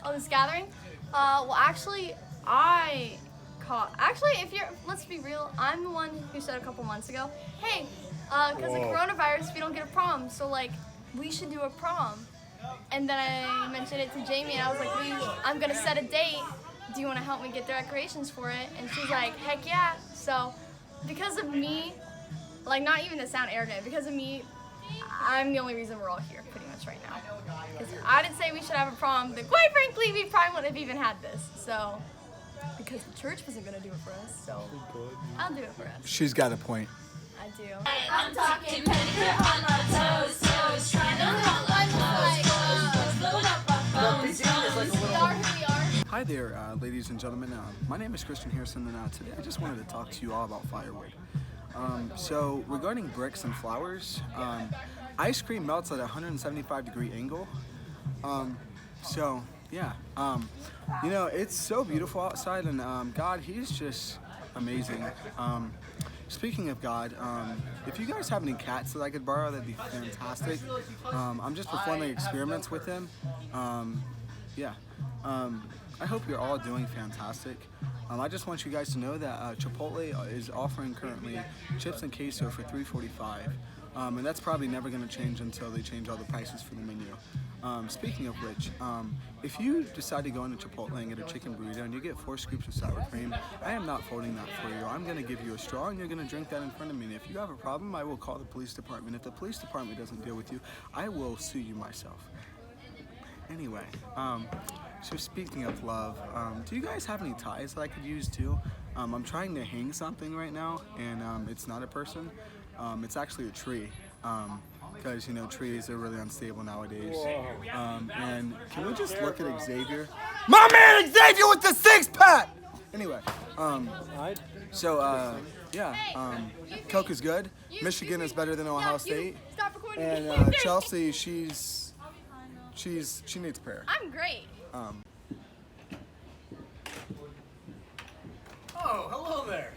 Oh, this gathering? Well, actually, let's be real, I'm the one who said a couple months ago, hey, because of coronavirus, we don't get a prom, so, like, we should do a prom. And then I mentioned it to Jamie, and I was like, I'm going to set a date. Do you want to help me get the decorations for it? And she's like, heck yeah. So, because of me, like, not even to sound arrogant, because of me, I'm the only reason we're all here, pretty much, right now. Because I didn't say we should have a prom, but quite frankly, we probably wouldn't have even had this. So, because the church wasn't going to do it for us, so I'll do it for us. She's got a point. I do. I'm talking pedicure on my toes, trying to hold my Hi there, ladies and gentlemen. My name is Christian Harrison, and today I just wanted to talk to you all about firewood. So regarding bricks and flowers, ice cream melts at a 175-degree angle. You know, it's so beautiful outside, and God, He's just amazing. Speaking of God, if you guys have any cats that I could borrow, that'd be fantastic. I'm just performing experiments with them. I hope you're all doing fantastic. I just want you guys to know that Chipotle is offering currently chips and queso for $3.45, and that's probably never going to change until they change all the prices for the menu. Speaking of which, if you decide to go into Chipotle and get a chicken burrito and you get 4 scoops of sour cream, I am not folding that for you. I'm going to give you a straw and you're going to drink that in front of me. And if you have a problem, I will call the police department. If the police department doesn't deal with you, I will sue you myself. Anyway, so speaking of love, do you guys have any ties that I could use too? I'm trying to hang something right now, and it's not a person. It's actually a tree. Because, you know, trees are really unstable nowadays. And can we just look at Xavier? My man Xavier with the 6-pack! Anyway, Coke is good. Michigan is better than Ohio State. And Chelsea, she needs prayer. I'm great. Oh, hello there.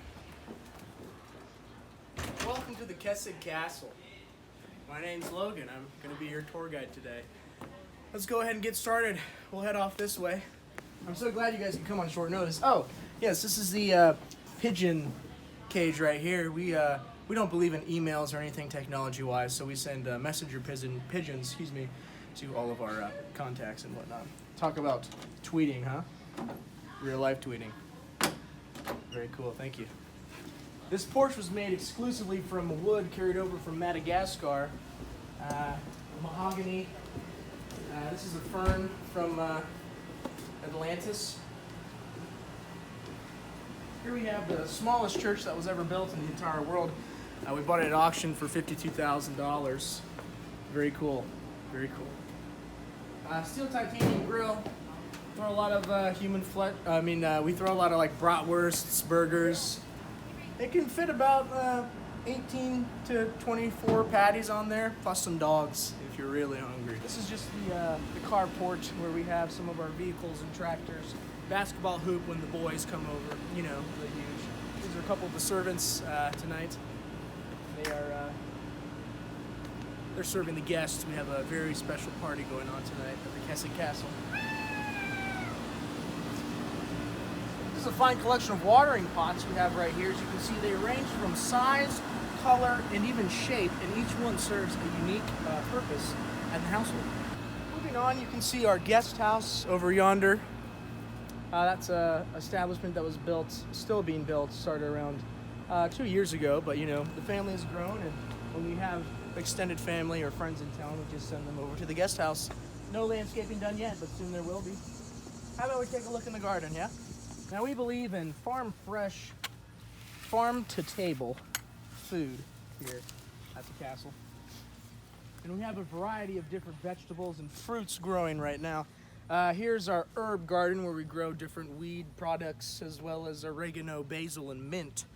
Welcome to the Keseg Castle. My name's Logan. I'm going to be your tour guide today. Let's go ahead and get started. We'll head off this way. I'm so glad you guys can come on short notice. Oh, yes, this is the pigeon cage right here. We don't believe in emails or anything technology-wise, so we send messenger pigeons, to all of our contacts and whatnot. Talk about tweeting, huh? Real life tweeting. Very cool, thank you. This porch was made exclusively from wood carried over from Madagascar. Mahogany. This is a fern from Atlantis. Here we have the smallest church that was ever built in the entire world. We bought it at auction for $52,000. Very cool, very cool. Steel titanium grill. Throw a lot of human flesh. We throw a lot of like bratwursts, burgers. It can fit about 18 to 24 patties on there, plus some dogs if you're really hungry. This is just the carport where we have some of our vehicles and tractors. Basketball hoop when the boys come over, you know, really huge. These are a couple of the servants tonight. They're serving the guests. We have a very special party going on tonight at the Keseg Castle. This is a fine collection of watering pots we have right here. As you can see, they range from size, color, and even shape, and each one serves a unique purpose at the household. Moving on, you can see our guest house over yonder. That's an establishment that was built, still being built, started around 2 years ago, but you know, the family has grown, and when we have extended family or friends in town, we just send them over to the guest house. No landscaping done yet, but soon there will be. How about we take a look in the garden, yeah? Now we believe in farm fresh, farm to table food here at the castle. And we have a variety of different vegetables and fruits growing right now. Here's our herb garden where we grow different weed products as well as oregano, basil, and mint.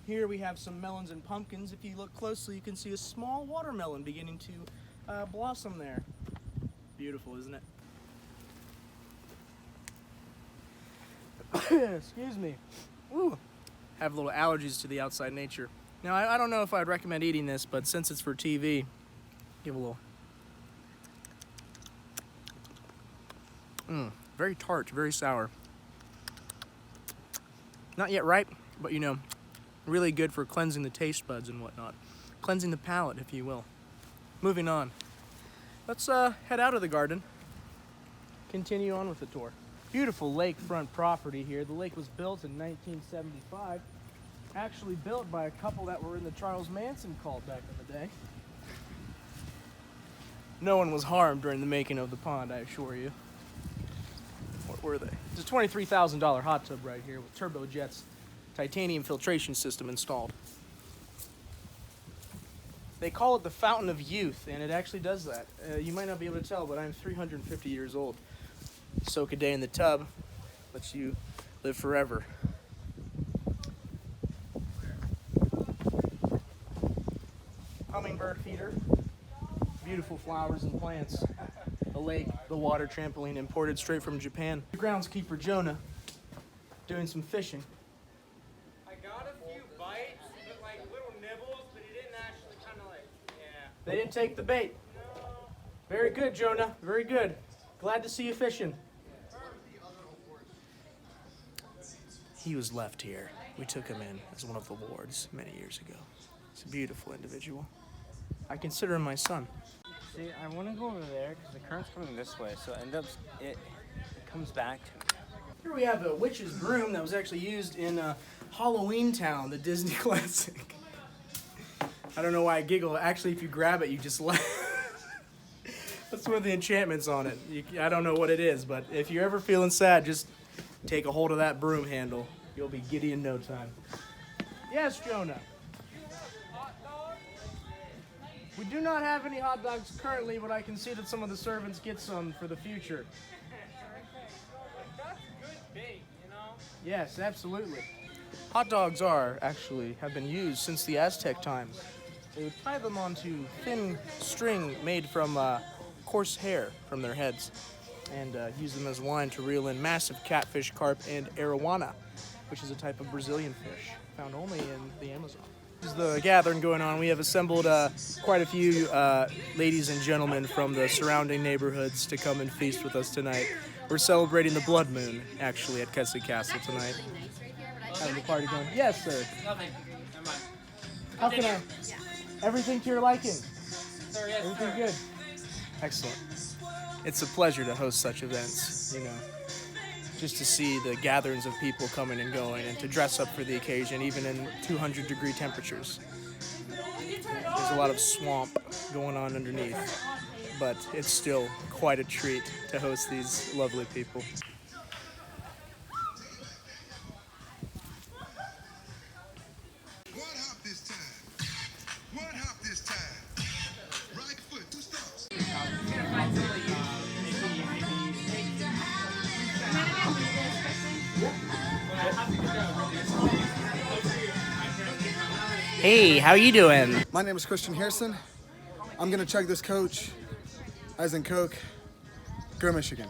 Here we have some melons and pumpkins. If you look closely, you can see a small watermelon beginning to blossom there. Beautiful, isn't it? Excuse me. Ooh. Have little allergies to the outside nature. Now, I don't know if I'd recommend eating this, but since it's for TV, give a little. Very tart, very sour. Not yet ripe, but you know, really good for cleansing the taste buds and whatnot. Cleansing the palate, if you will. Moving on. Let's head out of the garden. Continue on with the tour. Beautiful lakefront property here. The lake was built in 1975. Actually built by a couple that were in the Charles Manson cult back in the day. No one was harmed during the making of the pond, I assure you. What were they? It's a $23,000 hot tub right here with turbojet's titanium filtration system installed. They call it the Fountain of Youth, and it actually does that. You might not be able to tell, but I'm 350 years old. Soak a day in the tub, lets you live forever. Hummingbird feeder, beautiful flowers and plants. The lake, the water trampoline imported straight from Japan. The groundskeeper Jonah doing some fishing. I got a few bites, but like little nibbles, but he didn't actually kind of like, yeah. They didn't take the bait. No. Very good, Jonah. Very good. Glad to see you fishing. He was left here. We took him in as one of the wards many years ago. He's a beautiful individual. I consider him my son. See, I want to go over there because the current's coming this way, so it comes back to me. Here we have a witch's broom that was actually used in Halloween Town, the Disney classic. I don't know why I giggle. Actually, if you grab it, you just laugh. That's one of the enchantments on it. I don't know what it is, but if you're ever feeling sad, just take a hold of that broom handle. You'll be giddy in no time. Yes, Jonah. We do not have any hot dogs currently, but I can see that some of the servants get some for the future. That's good bait, you know? Yes, absolutely. Hot dogs have been used since the Aztec times. They would tie them onto thin string made from coarse hair from their heads and use them as line to reel in massive catfish, carp, and arowana, which is a type of Brazilian fish found only in the Amazon. This is the gathering going on. We have assembled quite a few ladies and gentlemen from the surrounding neighborhoods to come and feast with us tonight. We're celebrating the blood moon, actually, at Keseg Castle tonight. Having the party going. Yes, sir. Nothing. Never mind. How can I? Everything to your liking. Sir, yes, Everything sir. good. Excellent. It's a pleasure to host such events, you know, just to see the gatherings of people coming and going and to dress up for the occasion, even in 200-degree temperatures. There's a lot of swamp going on underneath, but it's still quite a treat to host these lovely people. One hop this time. One hop this time. Right foot, 2 steps. Hey, how you doing? My name is Christian Harrison. I'm gonna chug this Coach, as in Coke. Go Michigan.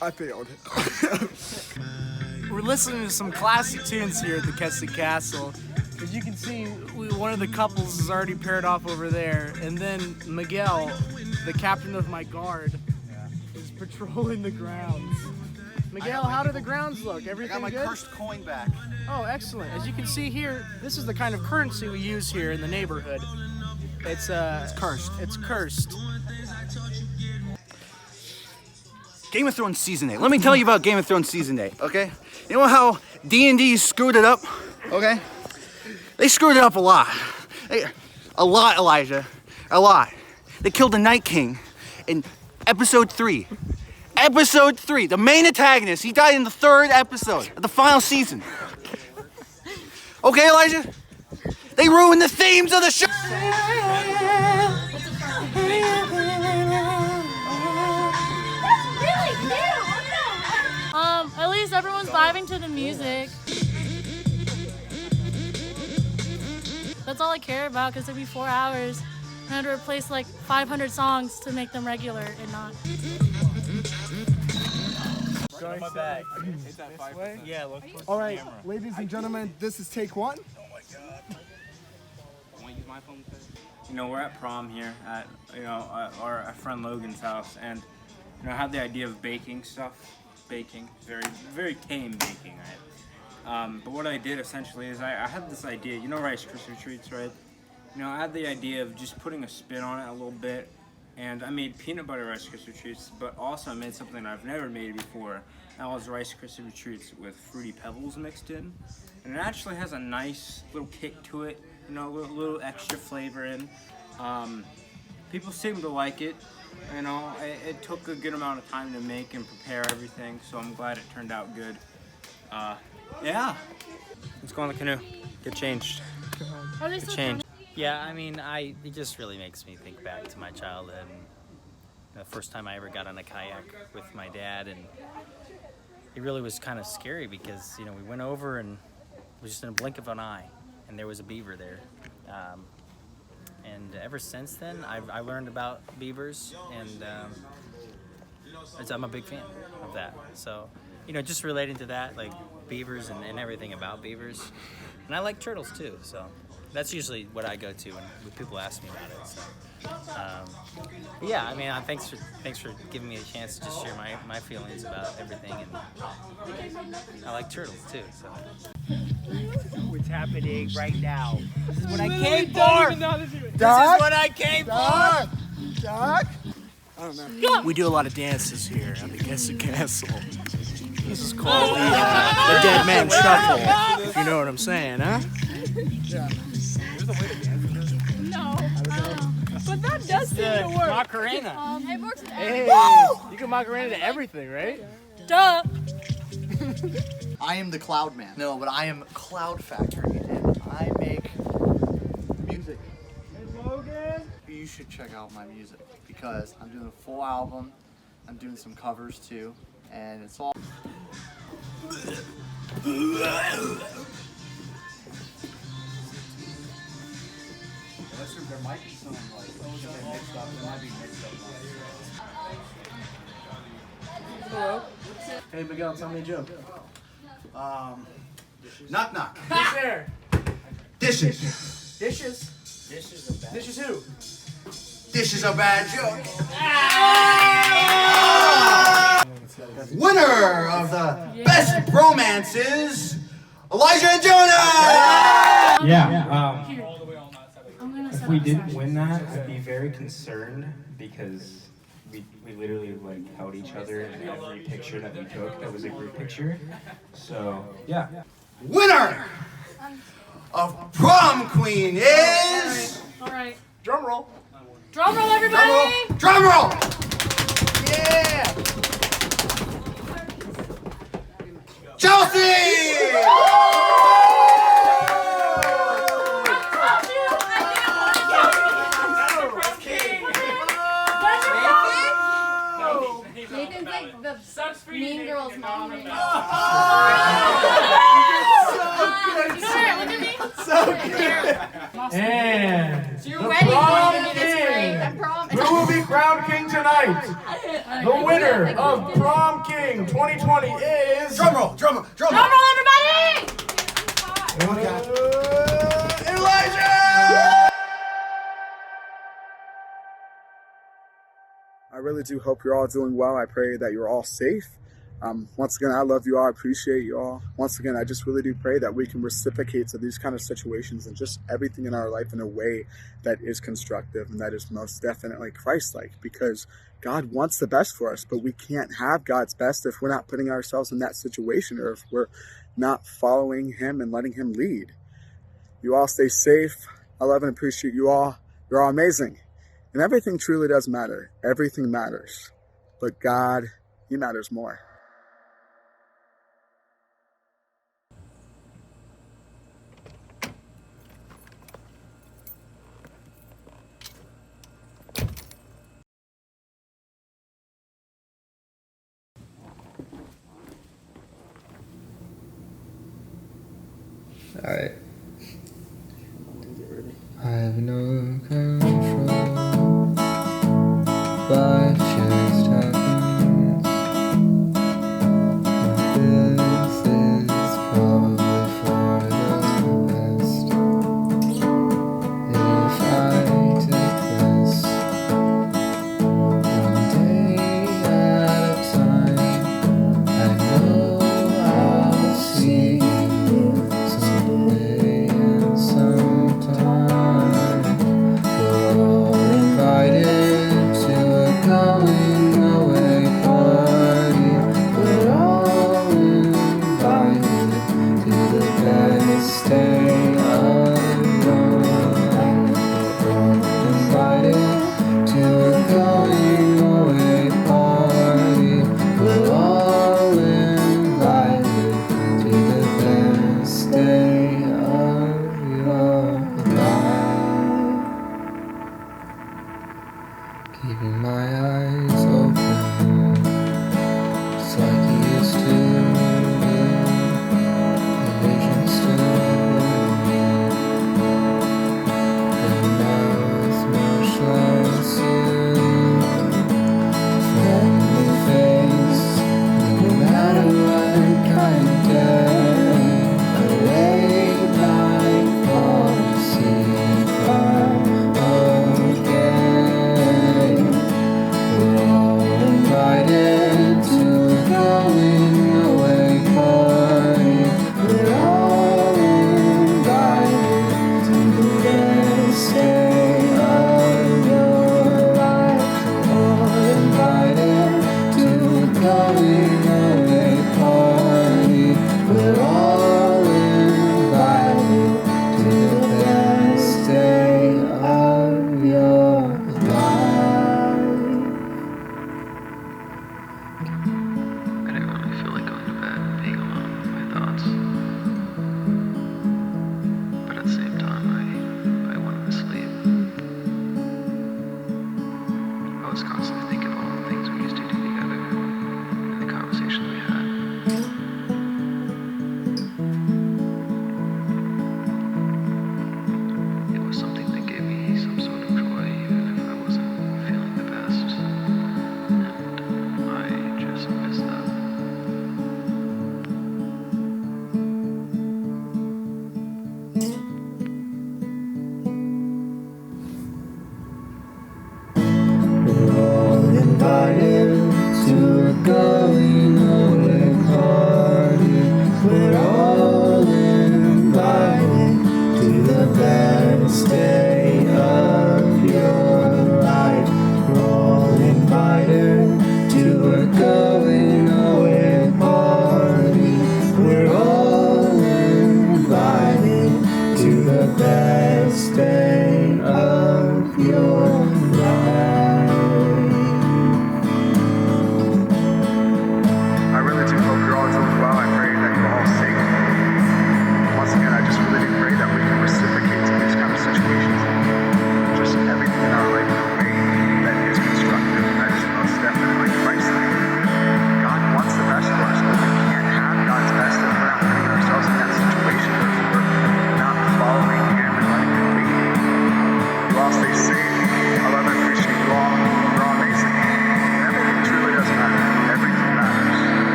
I failed. We're listening to some classic tunes here at the Keseg Castle. As you can see, one of the couples is already paired off over there, and then Miguel, the captain of my guard, is patrolling the grounds. Miguel, how do the grounds look? Everything good? I got my cursed coin back. Oh, excellent. As you can see here, this is the kind of currency we use here in the neighborhood. It's cursed. It's cursed. Game of Thrones Season 8. Let me tell you about Game of Thrones Season 8, okay? You know how D&D screwed it up, okay? They screwed it up a lot. A lot, Elijah. A lot. They killed the Night King in episode 3. Episode 3, the main antagonist. He died in the 3rd episode of the final season. Okay, Elijah? They ruined the themes of the show. At least everyone's vibing to the music. That's all I care about, because it'd be 4 hours. I had to replace like 500 songs to make them regular and not. My bag. It's at 5%. Yeah, look. All right, ladies and gentlemen, this is take 1. my phone says. You know, we're at prom here at our friend Logan's house, and I had the idea of baking stuff. Baking, very tame baking, right? But what I did essentially is I had this idea. You know, Rice Krispie treats, right? I had the idea of just putting a spin on it a little bit, and I made peanut butter Rice Krispie treats, but also I made something I've never made before. That was Rice Krispie treats with Fruity Pebbles mixed in, and it actually has a nice little kick to it. A little extra flavor in. People seem to like it. It took a good amount of time to make and prepare everything, so I'm glad it turned out good. Yeah. Let's go on the canoe. Get changed. Are they Get still changed. Yeah, I mean, it just really makes me think back to my childhood. The first time I ever got on a kayak with my dad, and it really was kind of scary because, we went over and it was just in a blink of an eye, and there was a beaver there. And ever since then, I learned about beavers, and I'm a big fan of that. So, just relating to that, like beavers and everything about beavers. And I like turtles too, so that's usually what I go to when people ask me about it. So, yeah, I mean, thanks for giving me a chance to just share my feelings about everything, and I like turtles too. So. What's happening right now? This is what I came for! This is what I came for! Doc? I don't know. We do a lot of dances here at the Keseg Castle. This is called the Dead Man Shuffle, if you know what I'm saying, huh? Yeah. No. But that does seem to work. Macarena. It works with Hey, you can Macarena to everything, right? Duh. I am the Cloud Man. No, but I am Cloud Factory, and I make music. Hey, Logan. You should check out my music because I'm doing a full album. I'm doing some covers too, and it's all. There might be some like mixed up. There might be mixed up. Hello. Hey, Miguel, tell me a joke. Knock knock. Who's there? Dishes. Dishes. Dishes who? This is a bad joke. Winner of the best bromances, Elijah and Jonah. Yeah. I'm gonna If we didn't win that, I'd be very concerned because we literally like held each other in every picture that we took. That was a group picture. So yeah. Winner of Prom Queen is. All right. Drum roll. Drum roll, everybody. Drum roll. Yeah. Chelsea. Nathan's like the Mean Girls mom. Look at me. So good. And You're the ready. prom It's great. I king. promise. Who will be crowned king tonight? The winner of Prom King 2020 is Drum roll. Drum roll. Drum roll. Drum roll, everybody. Elijah. I really do hope you're all doing well. I pray that you're all safe. Once again, I love you all. I appreciate you all. Once again, I just really do pray that we can reciprocate to these kind of situations and just everything in our life in a way that is constructive and that is most definitely Christ-like, because God wants the best for us, but we can't have God's best if we're not putting ourselves in that situation or if we're not following Him and letting Him lead. You all stay safe. I love and appreciate you all. You're all amazing. And everything truly does matter. Everything matters. But God, He matters more. Alright. I have no